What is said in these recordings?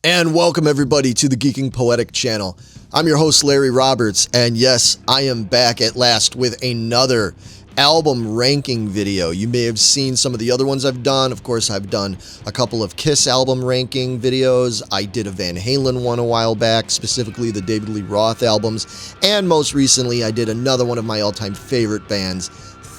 And welcome everybody to the Geeking Poetic channel. I'm your host Larry Roberts, and yes, I am back at last with another album ranking video. You may have seen some of the other ones I've done. Of course, I've done a couple of Kiss album ranking videos. I did a Van Halen one a while back, specifically the David Lee Roth albums. And most recently, I did another one of my all-time favorite bands,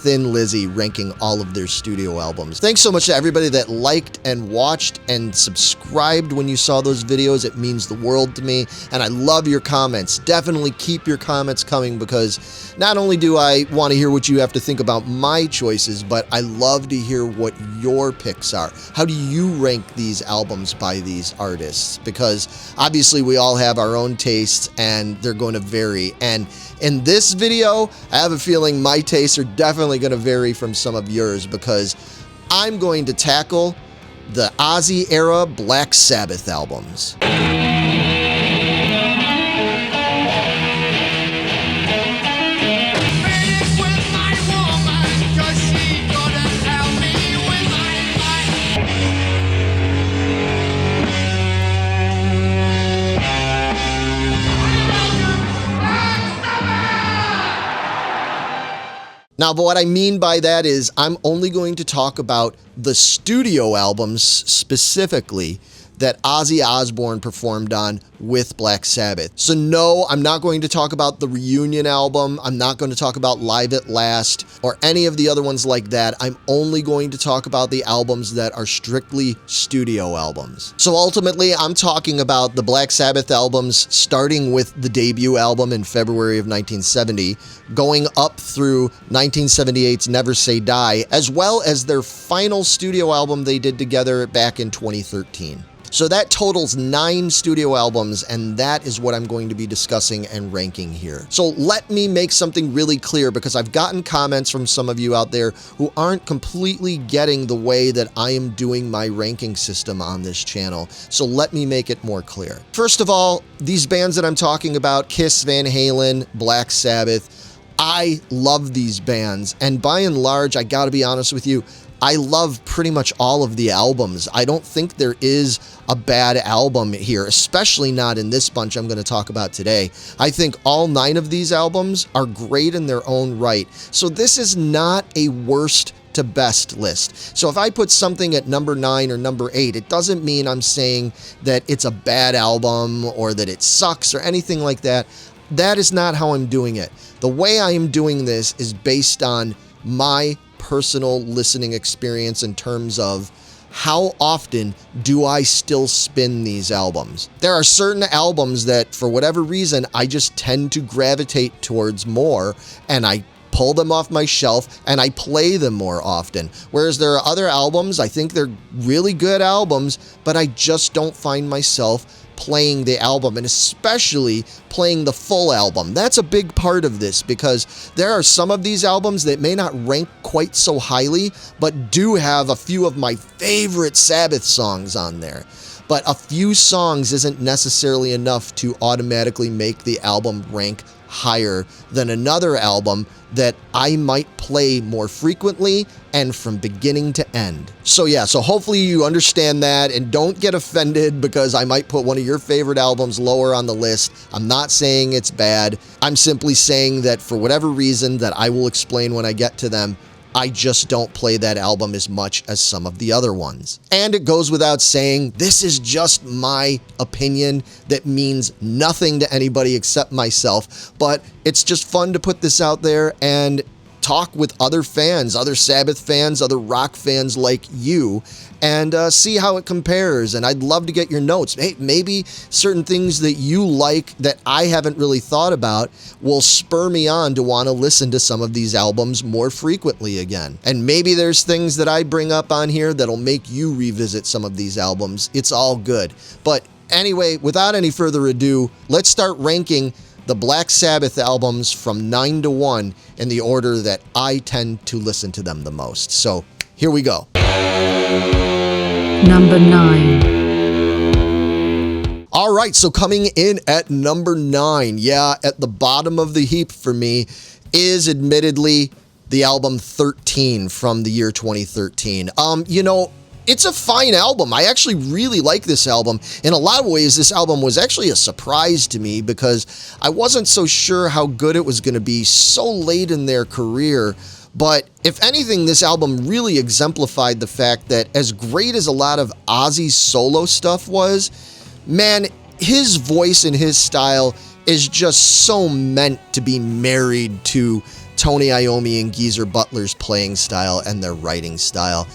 Thin Lizzy, ranking all of their studio albums. Thanks so much to everybody that liked and watched and subscribed when you saw those videos. It means the world to me, and I love your comments. Definitely keep your comments coming, because not only do I want to hear what you have to think about my choices, but I love to hear what your picks are. How do you rank these albums by these artists? Because obviously we all have our own tastes and they're going to vary. And in this video, I have a feeling my tastes are definitely going to vary from some of yours, because I'm going to tackle the Ozzy-Era Black Sabbath albums. Now, but what I mean by that is I'm only going to talk about the studio albums specifically that Ozzy Osbourne performed on with Black Sabbath. So no, I'm not going to talk about the reunion album. I'm not going to talk about Live at Last or any of the other ones like that. I'm only going to talk about the albums that are strictly studio albums. So ultimately, I'm talking about the Black Sabbath albums, starting with the debut album in February of 1970, going up through 1978's Never Say Die, as well as their final studio album they did together back in 2013. So that totals 9 studio albums, and that is what I'm going to be discussing and ranking here. So let me make something really clear, because I've gotten comments from some of you out there who aren't completely getting the way that I am doing my ranking system on this channel. So let me make it more clear. First of all, these bands that I'm talking about, Kiss, Van Halen, Black Sabbath, I love these bands, and by and large, I gotta be honest with you, I love pretty much all of the albums. I don't think there is a bad album here, especially not in this bunch I'm going to talk about today. I think all 9 of these albums are great in their own right. So this is not a worst to best list. So if I put something at number 9 or number 8, it doesn't mean I'm saying that it's a bad album or that it sucks or anything like that. That is not how I'm doing it. The way I am doing this is based on my personal listening experience in terms of how often do I still spin these albums. There are certain albums that, for whatever reason, I just tend to gravitate towards more, and I pull them off my shelf and I play them more often. Whereas there are other albums, I think they're really good albums, but I just don't find myself playing the album, and especially playing the full album. That's a big part of this, because there are some of these albums that may not rank quite so highly, but do have a few of my favorite Sabbath songs on there. But a few songs isn't necessarily enough to automatically make the album rank higher than another album that I might play more frequently and from beginning to end. So yeah, so hopefully you understand that, and don't get offended because I might put one of your favorite albums lower on the list. I'm not saying it's bad. I'm simply saying that for whatever reason that I will explain when I get to them, I just don't play that album as much as some of the other ones. And it goes without saying, this is just my opinion that means nothing to anybody except myself, but it's just fun to put this out there and talk with other fans, other Sabbath fans, other rock fans like you, and see how it compares. And I'd love to get your notes. Hey, maybe certain things that you like that I haven't really thought about will spur me on to want to listen to some of these albums more frequently again. And maybe there's things that I bring up on here that'll make you revisit some of these albums. It's all good. But anyway, without any further ado, let's start ranking the Black Sabbath albums from 9 to 1 in the order that I tend to listen to them the most. So here we go. Number 9. All right, so coming in at number 9, yeah, at the bottom of the heap for me is admittedly the album 13 from the year 2013. it's a fine album. I actually really like this album. In a lot of ways, this album was actually a surprise to me because I wasn't so sure how good it was going to be so late in their career. But if anything, this album really exemplified the fact that as great as a lot of Ozzy's solo stuff was, man, his voice and his style is just so meant to be married to Tony Iommi and Geezer Butler's playing style and their writing style.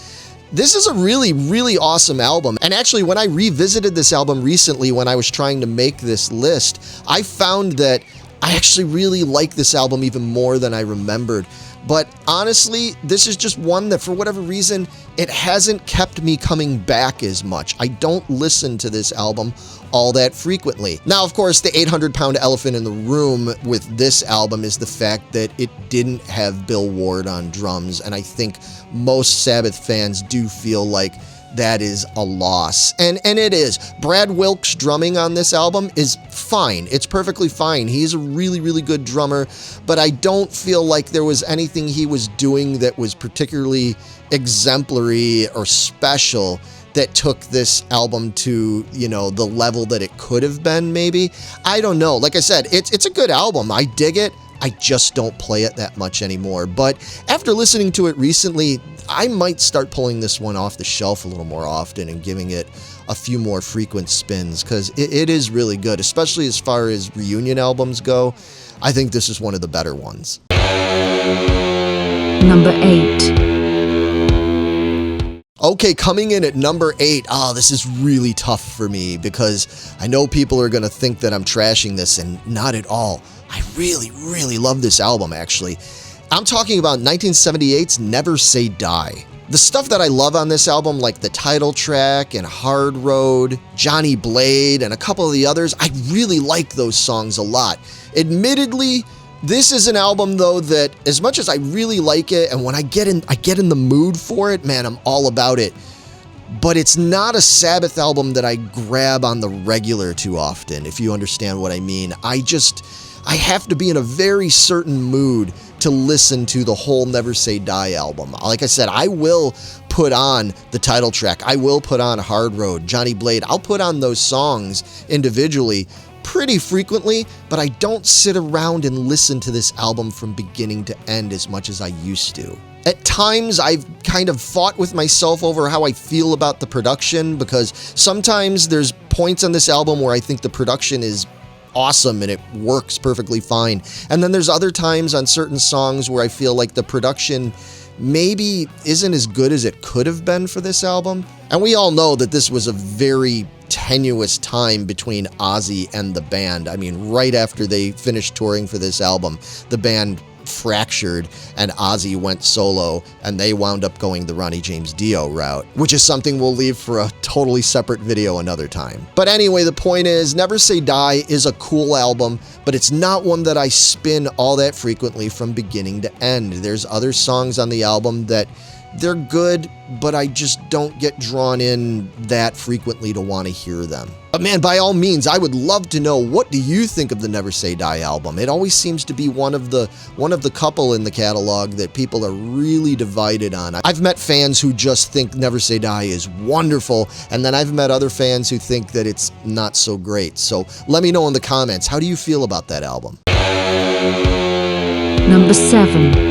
This is a really, really awesome album. And actually, when I revisited this album recently, when I was trying to make this list, I found that I actually really like this album even more than I remembered. But honestly, this is just one that for whatever reason, it hasn't kept me coming back as much. I don't listen to this album all that frequently. Now, of course, the 800-pound elephant in the room with this album is the fact that it didn't have Bill Ward on drums, and I think most Sabbath fans do feel like that is a loss. And it is. Brad Wilk's drumming on this album is fine. It's perfectly fine. He's a really, really good drummer, but I don't feel like there was anything he was doing that was particularly exemplary or special that took this album to, the level that it could have been, maybe. I don't know. Like I said, it's a good album. I dig it. I just don't play it that much anymore. But after listening to it recently, I might start pulling this one off the shelf a little more often and giving it a few more frequent spins, because it is really good, especially as far as reunion albums go. I think this is one of the better ones. Number 8. Okay, coming in at number 8. This is really tough for me because I know people are going to think that I'm trashing this, and not at all. I really, really love this album, actually. I'm talking about 1978's Never Say Die. The stuff that I love on this album, like the title track and Hard Road, Johnny Blade, and a couple of the others, I really like those songs a lot. Admittedly, this is an album, though, that as much as I really like it, and when I get in the mood for it, man, I'm all about it. But it's not a Sabbath album that I grab on the regular too often, if you understand what I mean. I have to be in a very certain mood to listen to the whole Never Say Die album. Like I said, I will put on the title track. I will put on Hard Road, Johnny Blade. I'll put on those songs individually pretty frequently, but I don't sit around and listen to this album from beginning to end as much as I used to. At times, I've kind of fought with myself over how I feel about the production, because sometimes there's points on this album where I think the production is awesome and it works perfectly fine. And then there's other times on certain songs where I feel like the production maybe isn't as good as it could have been for this album. And we all know that this was a very tenuous time between Ozzy and the band. I mean, right after they finished touring for this album, the band fractured and Ozzy went solo, and they wound up going the Ronnie James Dio route, which is something we'll leave for a totally separate video another time. But anyway, the point is, Never Say Die is a cool album, but it's not one that I spin all that frequently from beginning to end. There's other songs on the album that they're good, but I just don't get drawn in that frequently to want to hear them. But man, by all means, I would love to know, what do you think of the Never Say Die album? It always seems to be one of the couple in the catalog that people are really divided on. I've met fans who just think Never Say Die is wonderful, and then I've met other fans who think that it's not so great. So let me know in the comments, how do you feel about that album? Number 7.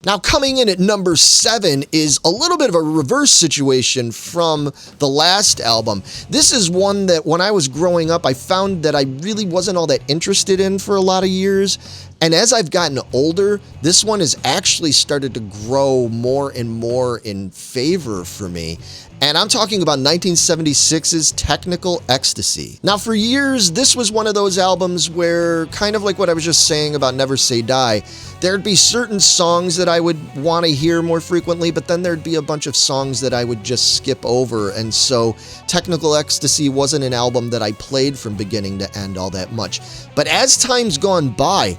Now, coming in at number 7 is a little bit of a reverse situation from the last album. This is one that when I was growing up, I found that I really wasn't all that interested in for a lot of years. And as I've gotten older, this one has actually started to grow more and more in favor for me. And I'm talking about 1976's Technical Ecstasy. Now, for years, this was one of those albums where, kind of like what I was just saying about Never Say Die, there'd be certain songs that I would want to hear more frequently, but then there'd be a bunch of songs that I would just skip over. And so Technical Ecstasy wasn't an album that I played from beginning to end all that much. But as time's gone by,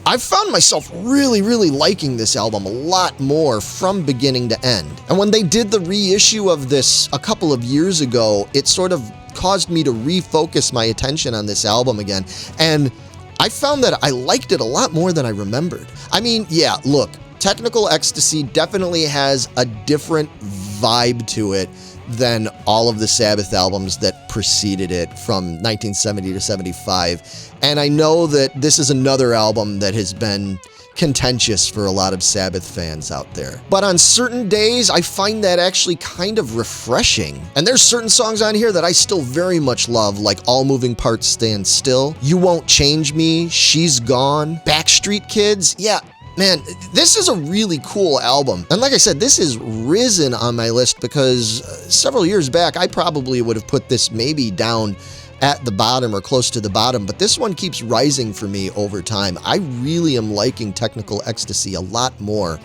I've found myself really, really liking this album a lot more from beginning to end. And when they did the reissue of this a couple of years ago, it sort of caused me to refocus my attention on this album again. And I found that I liked it a lot more than I remembered. I mean, yeah, look, Technical Ecstasy definitely has a different vibe to it than all of the Sabbath albums that preceded it from 1970 to 75. And I know that this is another album that has been contentious for a lot of Sabbath fans out there. But on certain days, I find that actually kind of refreshing. And there's certain songs on here that I still very much love, like All Moving Parts Stand Still, You Won't Change Me, She's Gone, Backstreet Kids. Yeah, man, this is a really cool album. And like I said, this has risen on my list because several years back, I probably would have put this maybe down at the bottom or close to the bottom, but this one keeps rising for me over time. I really am liking Technical Ecstasy a lot more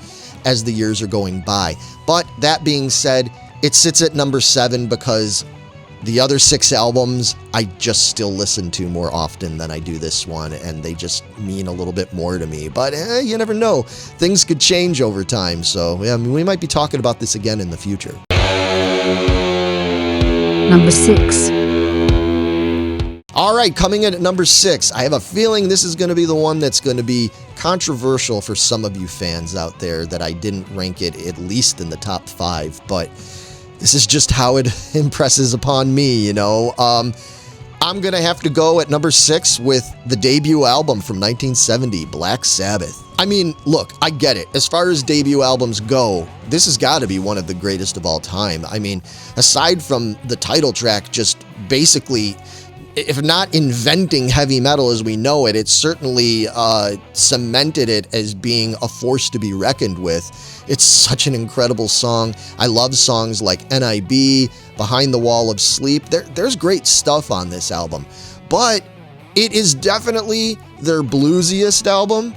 as the years are going by. But that being said, it sits at number 7 because the other 6 albums I just still listen to more often than I do this one, and they just mean a little bit more to me. But you never know. Things could change over time, so yeah, we might be talking about this again in the future. Number 6. All right, coming in at number 6, I have a feeling this is going to be the one that's going to be controversial for some of you fans out there that I didn't rank it at least in the top 5, but this is just how it impresses upon me, you know. I'm going to have to go at number 6 with the debut album from 1970, Black Sabbath. I mean, look, I get it. As far as debut albums go, this has got to be one of the greatest of all time. I mean, aside from the title track just basically, if not inventing heavy metal as we know it, it certainly cemented it as being a force to be reckoned with. It's such an incredible song. I love songs like NIB, Behind the Wall of Sleep. There's great stuff on this album, but it is definitely their bluesiest album,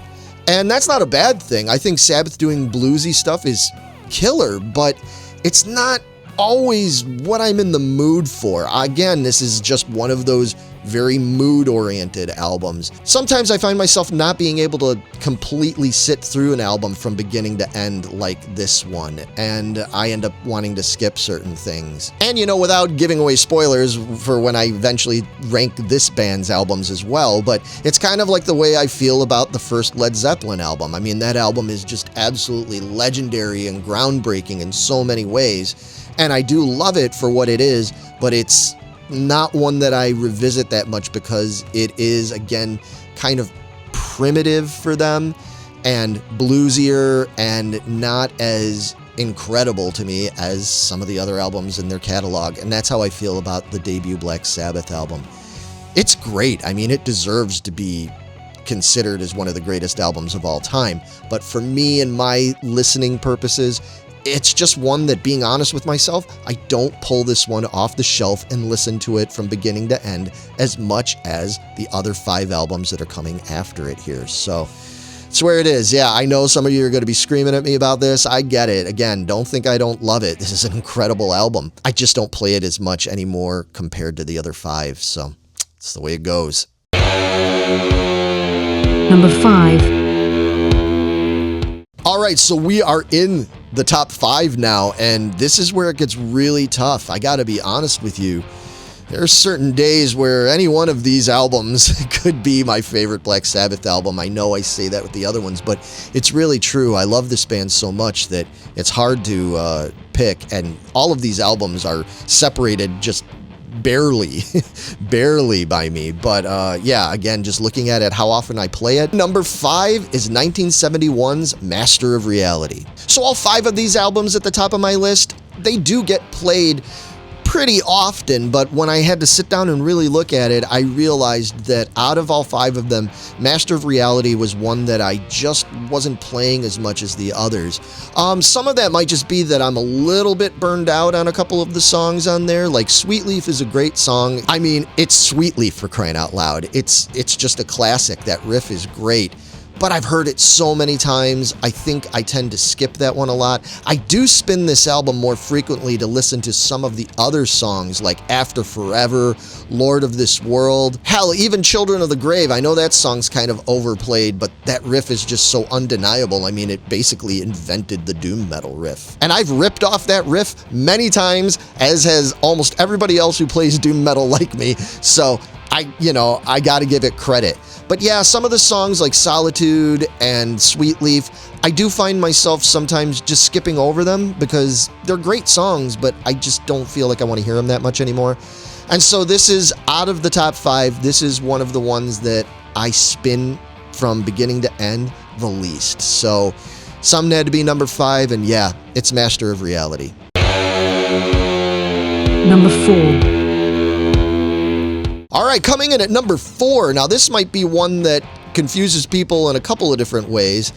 and that's not a bad thing. I think Sabbath doing bluesy stuff is killer, but it's not always what I'm in the mood for. Again, this is just one of those very mood-oriented albums. Sometimes I find myself not being able to completely sit through an album from beginning to end like this one, and I end up wanting to skip certain things. And you know, without giving away spoilers for when I eventually rank this band's albums as well, but it's kind of like the way I feel about the first Led Zeppelin album. I mean, that album is just absolutely legendary and groundbreaking in so many ways, and I do love it for what it is, but it's not one that I revisit that much because it is, again, kind of primitive for them and bluesier and not as incredible to me as some of the other albums in their catalog. And that's how I feel about the debut Black Sabbath album. It's great. I mean, it deserves to be considered as one of the greatest albums of all time. But for me and my listening purposes, it's just one that, being honest with myself, I don't pull this one off the shelf and listen to it from beginning to end as much as the other 5 albums that are coming after it here. So it's where it is. Yeah, I know some of you are going to be screaming at me about this. I get it. Again, don't think I don't love it. This is an incredible album. I just don't play it as much anymore compared to the other 5. So it's the way it goes. Number 5. All right, so we are in the top 5 now, and this is where it gets really tough. I gotta be honest with you. There are certain days where any one of these albums could be my favorite Black Sabbath album. I know I say that with the other ones, but it's really true. I love this band so much that it's hard to pick, and all of these albums are separated just barely by me. But yeah, again, just looking at it, how often I play it. Number 5 is 1971's Master of Reality. So all 5 of these albums at the top of my list, they do get played pretty often, but when I had to sit down and really look at it, I realized that out of all 5 of them, Master of Reality was one that I just wasn't playing as much as the others. Some of that might just be that I'm a little bit burned out on a couple of the songs on there. Like Sweet Leaf is a great song. I mean, it's Sweet Leaf, for crying out loud. It's just a classic. That riff is great. But I've heard it so many times, I think I tend to skip that one a lot. I do spin this album more frequently to listen to some of the other songs like After Forever, Lord of This World, hell, even Children of the Grave. I know that song's kind of overplayed, but that riff is just so undeniable. I mean, it basically invented the doom metal riff. And I've ripped off that riff many times, as has almost everybody else who plays doom metal like me. So I gotta give it credit. But yeah, some of the songs like Solitude and Sweet Leaf, I do find myself sometimes just skipping over them because they're great songs, but I just don't feel like I want to hear them that much anymore. And so this is, out of the top 5, this is one of the ones that I spin from beginning to end the least. So something had to be number 5, and yeah, it's Master of Reality. Number 4. All right, coming in at number 4. Now, this might be one that confuses people in a couple of different ways,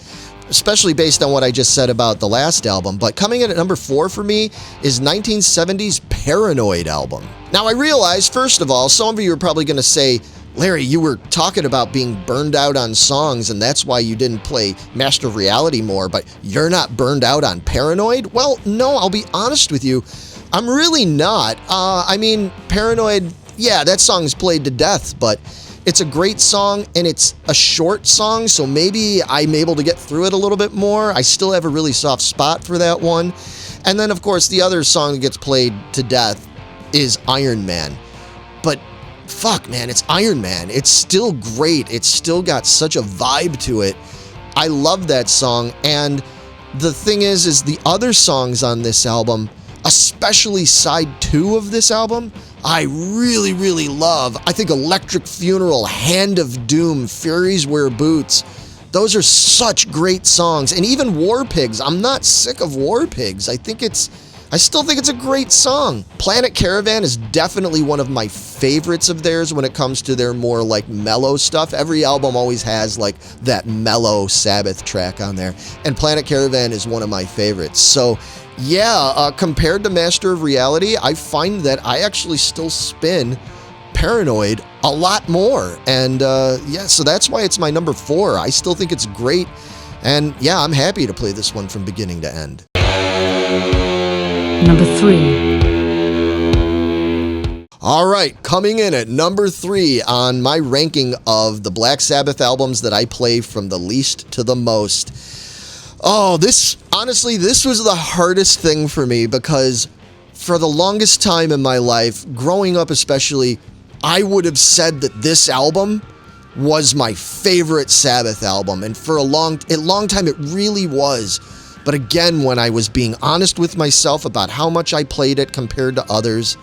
especially based on what I just said about the last album. But coming in at number 4 for me is 1970's Paranoid album. Now, I realize, first of all, some of you are probably going to say, Larry, you were talking about being burned out on songs, and that's why you didn't play Master of Reality more, but you're not burned out on Paranoid? Well, no, I'll be honest with you. I'm really not. I mean, Paranoid, yeah, that song's played to death, but it's a great song, and it's a short song, so maybe I'm able to get through it a little bit more. I still have a really soft spot for that one. And then, of course, the other song that gets played to death is Iron Man. But fuck, man, it's Iron Man. It's still great. It's still got such a vibe to it. I love that song, and the thing is the other songs on this album, especially side 2 of this album, I really, really love. I think Electric Funeral, Hand of Doom, Furies Wear Boots, those are such great songs. And even War Pigs, I'm not sick of War Pigs. I still think it's a great song. Planet Caravan is definitely one of my favorites of theirs when it comes to their more like mellow stuff. Every album always has like that mellow Sabbath track on there, and Planet Caravan is one of my favorites. So yeah, compared to Master of Reality, I find that I actually still spin Paranoid a lot more. And yeah, so that's why it's my number 4. I still think it's great. And yeah, I'm happy to play this one from beginning to end. Number 3. All right, coming in at number 3 on my ranking of the Black Sabbath albums that I play from the least to the most. Oh, honestly, this was the hardest thing for me because for the longest time in my life, growing up especially, I would have said that this album was my favorite Sabbath album. And for a long time, it really was. But again, when I was being honest with myself about how much I played it compared to others,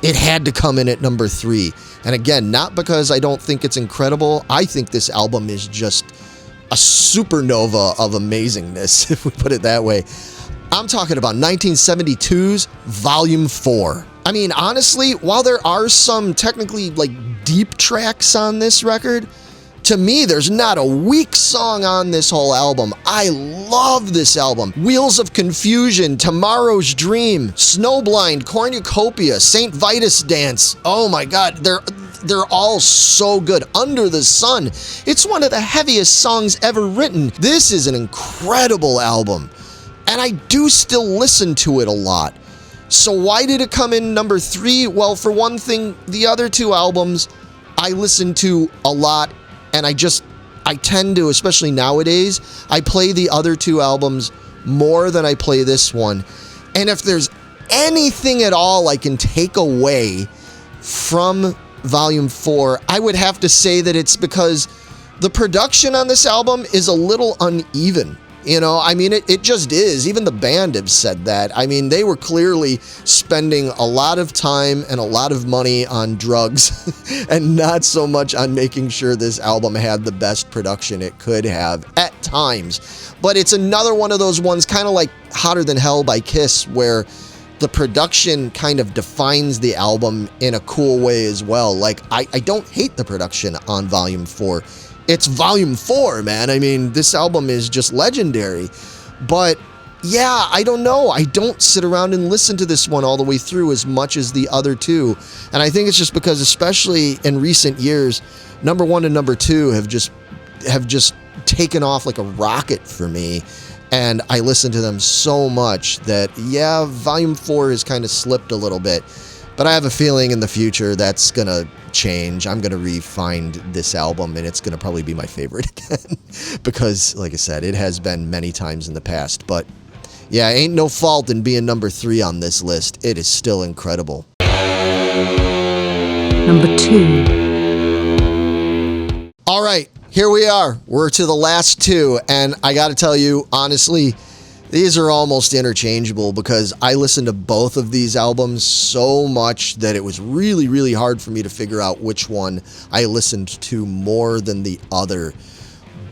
it had to come in at number 3. And again, not because I don't think it's incredible. I think this album is just a supernova of amazingness, if we put it that way. I'm talking about 1972's Volume 4. I mean, honestly, while there are some technically like deep tracks on this record, to me, there's not a weak song on this whole album. I love this album. Wheels of Confusion, Tomorrow's Dream, Snowblind, Cornucopia, St. Vitus Dance. Oh my God, they're all so good. Under the Sun, it's one of the heaviest songs ever written. This is an incredible album, and I do still listen to it a lot. So why did it come in number 3? Well, for one thing, the other 2 albums I listen to a lot, and I tend to, especially nowadays, I play the other 2 albums more than I play this one. And if there's anything at all I can take away from Volume 4, I would have to say that it's because the production on this album is a little uneven. You know, I mean, it just is. Even the band have said that. I mean, they were clearly spending a lot of time and a lot of money on drugs and not so much on making sure this album had the best production it could have at times. But it's another one of those ones, kind of like Hotter Than Hell by Kiss, where the production kind of defines the album in a cool way as well. Like, I don't hate the production on Volume 4. It's Volume 4, man. I mean, this album is just legendary. But yeah, I don't know. I don't sit around and listen to this one all the way through as much as the other 2. And I think it's just because, especially in recent years, number 1 and number 2 have just taken off like a rocket for me. And I listen to them so much that, yeah, Volume 4 has kind of slipped a little bit. But I have a feeling in the future that's going to change. I'm going to re-find this album, and it's going to probably be my favorite again. Because, like I said, it has been many times in the past. But, yeah, ain't no fault in being number 3 on this list. It is still incredible. Number 2. All right, here we are. We're to the last two, and I got to tell you, honestly, these are almost interchangeable because I listened to both of these albums so much that it was really, really hard for me to figure out which one I listened to more than the other.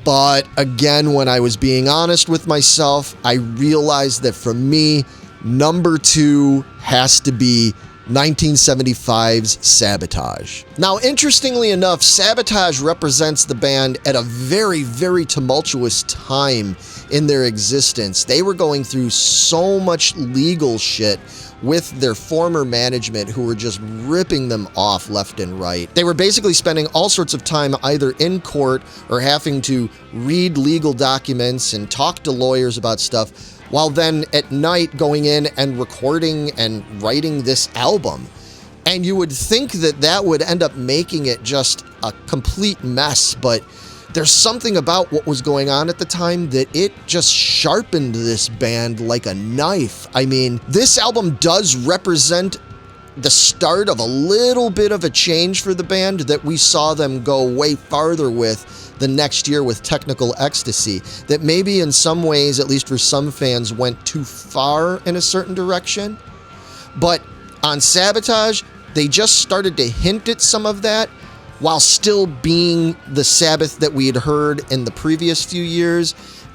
But again, when I was being honest with myself, I realized that for me, number two has to be 1975's Sabotage. Now, interestingly enough, Sabotage represents the band at a very, very tumultuous time in their existence. They were going through so much legal shit with their former management who were just ripping them off left and right. They were basically spending all sorts of time either in court or having to read legal documents and talk to lawyers about stuff, while then at night going in and recording and writing this album. And you would think that that would end up making it just a complete mess, but there's something about what was going on at the time that it just sharpened this band like a knife. I mean, this album does represent the start of a little bit of a change for the band that we saw them go way farther with the next year with Technical Ecstasy, that maybe in some ways, at least for some fans, went too far in a certain direction. But on Sabotage, they just started to hint at some of that while still being the Sabbath that we had heard in the previous few years.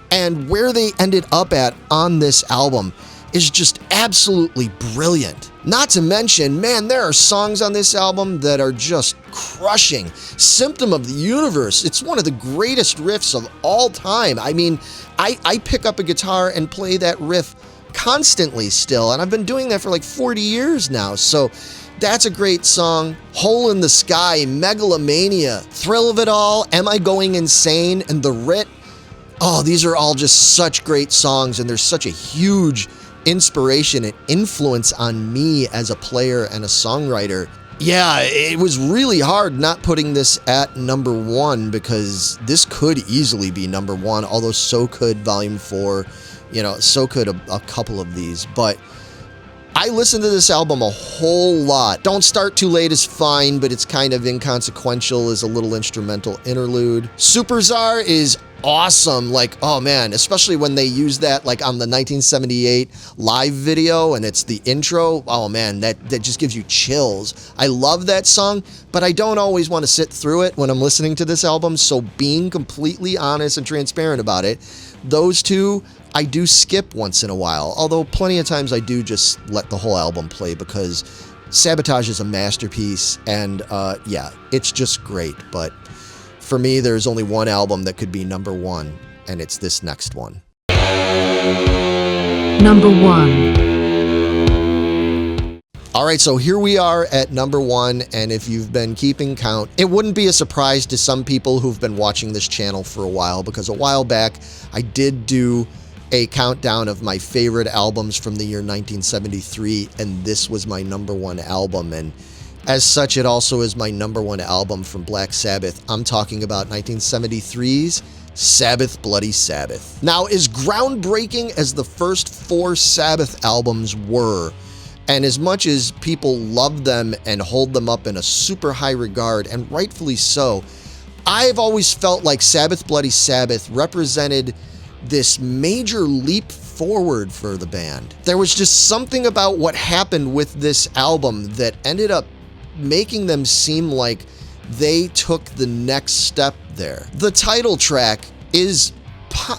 And where they ended up at on this album is just absolutely brilliant. Not to mention, man, there are songs on this album that are just crushing. Symptom of the Universe, it's one of the greatest riffs of all time. I mean, I pick up a guitar and play that riff constantly still, and I've been doing that for like 40 years now, so that's a great song. Hole in the Sky, Megalomania, Thrill of It All, Am I Going Insane, and The Writ. Oh, these are all just such great songs, and there's such a huge inspiration and influence on me as a player and a songwriter. Yeah, it was really hard not putting this at number one because this could easily be number one, although so could Volume 4, you know, so could a couple of these. But I listened to this album a whole lot. Don't Start Too Late is fine, but it's kind of inconsequential as a little instrumental interlude. Super Czar is awesome. Like, oh man, especially when they use that like on the 1978 live video and it's the intro. Oh man, that just gives you chills. I love that song, but I don't always want to sit through it when I'm listening to this album. So being completely honest and transparent about it, those two I do skip once in a while, although plenty of times I do just let the whole album play because Sabotage is a masterpiece, and yeah, it's just great. But for me, there's only one album that could be number one, and it's this next one. Number one. All right, so here we are at number one, and if you've been keeping count, it wouldn't be a surprise to some people who've been watching this channel for a while, because a while back, I did do a countdown of my favorite albums from the year 1973, and this was my number one album, and as such, it also is my number one album from Black Sabbath. I'm talking about 1973's Sabbath Bloody Sabbath. Now, as groundbreaking as the first four Sabbath albums were, and as much as people love them and hold them up in a super high regard, and rightfully so, I've always felt like Sabbath Bloody Sabbath represented this major leap forward for the band. There was just something about what happened with this album that ended up making them seem like they took the next step there. The title track is,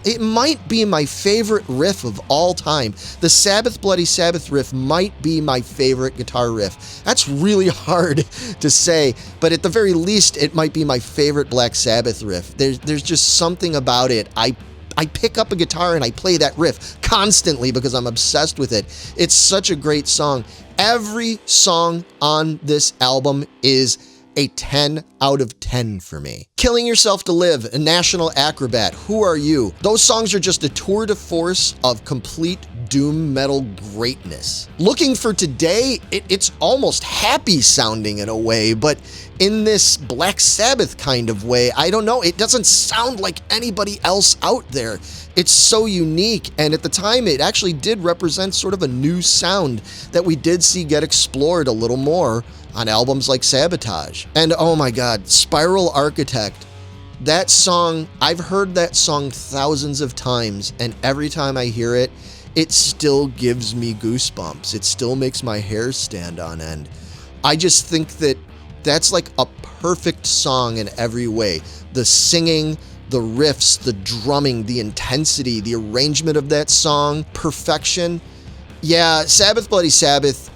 it might be my favorite riff of all time. The Sabbath Bloody Sabbath riff might be my favorite guitar riff. That's really hard to say, but at the very least, it might be my favorite Black Sabbath riff. There's just something about it. I pick up a guitar and I play that riff constantly because I'm obsessed with it. It's such a great song. Every song on this album is a 10 out of 10 for me. Killing Yourself to Live, A National Acrobat, Who Are You? Those songs are just a tour de force of complete doom metal greatness. Looking for Today, it's almost happy sounding in a way, but in this Black Sabbath kind of way. I don't know, it doesn't sound like anybody else out there. It's so unique, and at the time it actually did represent sort of a new sound that we did see get explored a little more on albums like Sabotage. And oh my god, Spiral Architect, That song, I've heard that song thousands of times, and every time I hear it, it still gives me goosebumps. It still makes my hair stand on end. I just think that that's like a perfect song in every way. The singing, the riffs, the drumming, the intensity, the arrangement of that song, perfection. Yeah, Sabbath Bloody Sabbath,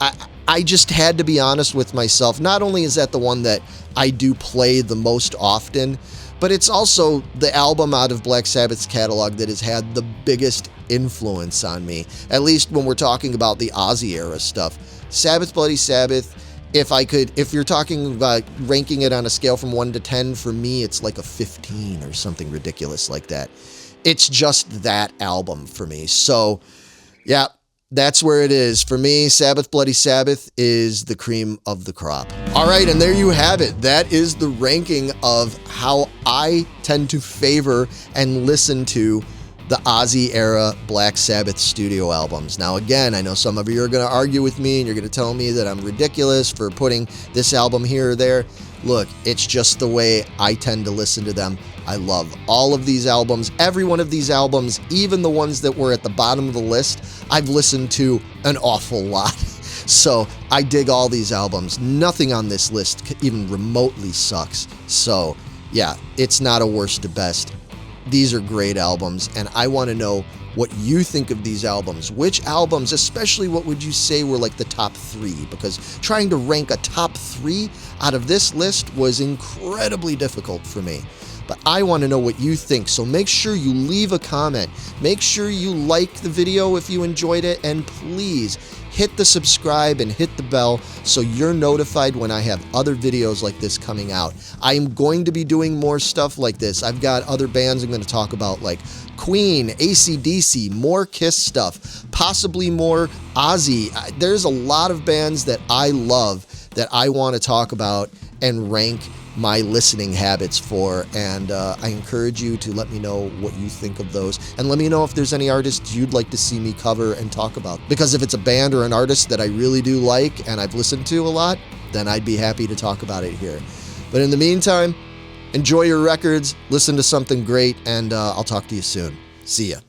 I just had to be honest with myself. Not only is that the one that I do play the most often, but it's also the album out of Black Sabbath's catalog that has had the biggest influence on me, at least when we're talking about the Ozzy-Era stuff. Sabbath Bloody Sabbath, if you're talking about ranking it on a scale from 1 to 10, for me, it's like a 15 or something ridiculous like that. It's just that album for me. So, yeah, that's where it is. For me, Sabbath Bloody Sabbath is the cream of the crop. All right, and there you have it. That is the ranking of how I tend to favor and listen to the Ozzy-Era Black Sabbath studio albums. Now, again, I know some of you are going to argue with me and you're going to tell me that I'm ridiculous for putting this album here or there. Look, it's just the way I tend to listen to them. I love all of these albums. Every one of these albums, even the ones that were at the bottom of the list, I've listened to an awful lot. So I dig all these albums. Nothing on this list even remotely sucks. So yeah, it's not a worst to best. These are great albums, and I want to know what you think of these albums. Which albums, especially what would you say were like the top 3? Because trying to rank a top 3 out of this list was incredibly difficult for me. But I want to know what you think, so make sure you leave a comment. Make sure you like the video if you enjoyed it, and please hit the subscribe and hit the bell so you're notified when I have other videos like this coming out. I am going to be doing more stuff like this. I've got other bands I'm going to talk about, like Queen, AC/DC, more Kiss stuff, possibly more Ozzy. There's a lot of bands that I love that I want to talk about and rank my listening habits for, and I encourage you to let me know what you think of those, and let me know if there's any artists you'd like to see me cover and talk about, because if it's a band or an artist that I really do like and I've listened to a lot, then I'd be happy to talk about it here. But in the meantime, enjoy your records, listen to something great, and I'll talk to you soon. See ya.